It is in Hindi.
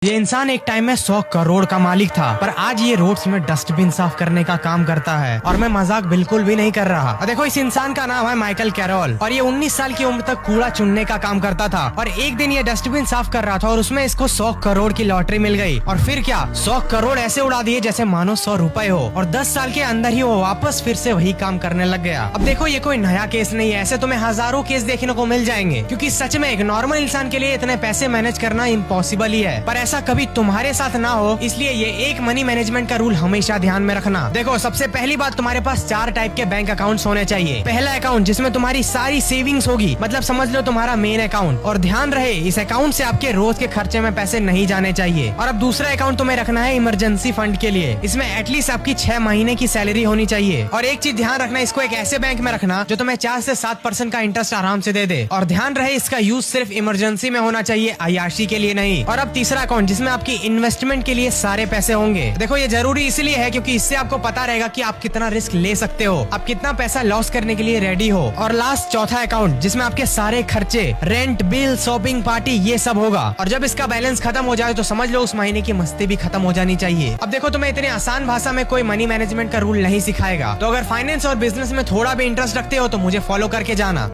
ये इंसान एक टाइम में 100 करोड़ का मालिक था, पर आज ये रोड्स में डस्टबिन साफ करने का काम करता है। और मैं मजाक बिल्कुल भी नहीं कर रहा। और देखो, इस इंसान का नाम है माइकल कैरोल और ये 19 साल की उम्र तक कूड़ा चुनने का काम करता था। और एक दिन ये डस्टबिन साफ कर रहा था और उसमें इसको 100 करोड़ की लॉटरी मिल गई। और फिर क्या, 100 करोड़ ऐसे उड़ा दिए जैसे मानो 100 रुपए हो। और 10 साल के अंदर ही वो वापस फिर से वही काम करने लग गया। अब देखो, ये कोई नया केस नहीं है, ऐसे तुम्हें हजारों केस देखने को मिल जाएंगे। क्योंकि सच में एक नॉर्मल इंसान के लिए इतने पैसे मैनेज करना इम्पॉसिबल ही है। पर ऐसा कभी तुम्हारे साथ ना हो, इसलिए ये एक मनी मैनेजमेंट का रूल हमेशा ध्यान में रखना। देखो, सबसे पहली बात, तुम्हारे पास 4 टाइप के बैंक अकाउंट्स होने चाहिए। पहला अकाउंट जिसमें तुम्हारी सारी सेविंग्स होगी, मतलब समझ लो तुम्हारा मेन अकाउंट। और ध्यान रहे, इस अकाउंट से आपके रोज के खर्चे में पैसे नहीं जाने चाहिए। और अब दूसरा अकाउंट तुम्हें रखना है इमरजेंसी फंड के लिए। इसमें एटलीस्ट आपकी 6 महीने की सैलरी होनी चाहिए। और एक चीज ध्यान रखना, इसको एक ऐसे बैंक में रखना जो तुम्हें 4 से 7% का इंटरेस्ट आराम से दे दे। और ध्यान रहे, इसका यूज सिर्फ इमरजेंसी में होना चाहिए, अय्याशी के लिए नहीं। और अब तीसरा अकाउंट जिसमें आपकी इन्वेस्टमेंट के लिए सारे पैसे होंगे। देखो, ये जरूरी इसलिए है क्योंकि इससे आपको पता रहेगा कि आप कितना रिस्क ले सकते हो, आप कितना पैसा लॉस करने के लिए रेडी हो। और लास्ट चौथा अकाउंट जिसमें आपके सारे खर्चे, रेंट, बिल, शॉपिंग, पार्टी, ये सब होगा। और जब इसका बैलेंस खत्म हो जाए तो समझ लो उस महीने की मस्ती भी खत्म हो जानी चाहिए। अब देखो, तुम्हें इतने आसान भाषा में कोई मनी मैनेजमेंट का रूल नहीं सिखाएगा। तो अगर फाइनेंस और बिजनेस में थोड़ा भी इंटरेस्ट रखते हो तो मुझे फॉलो करके जाना।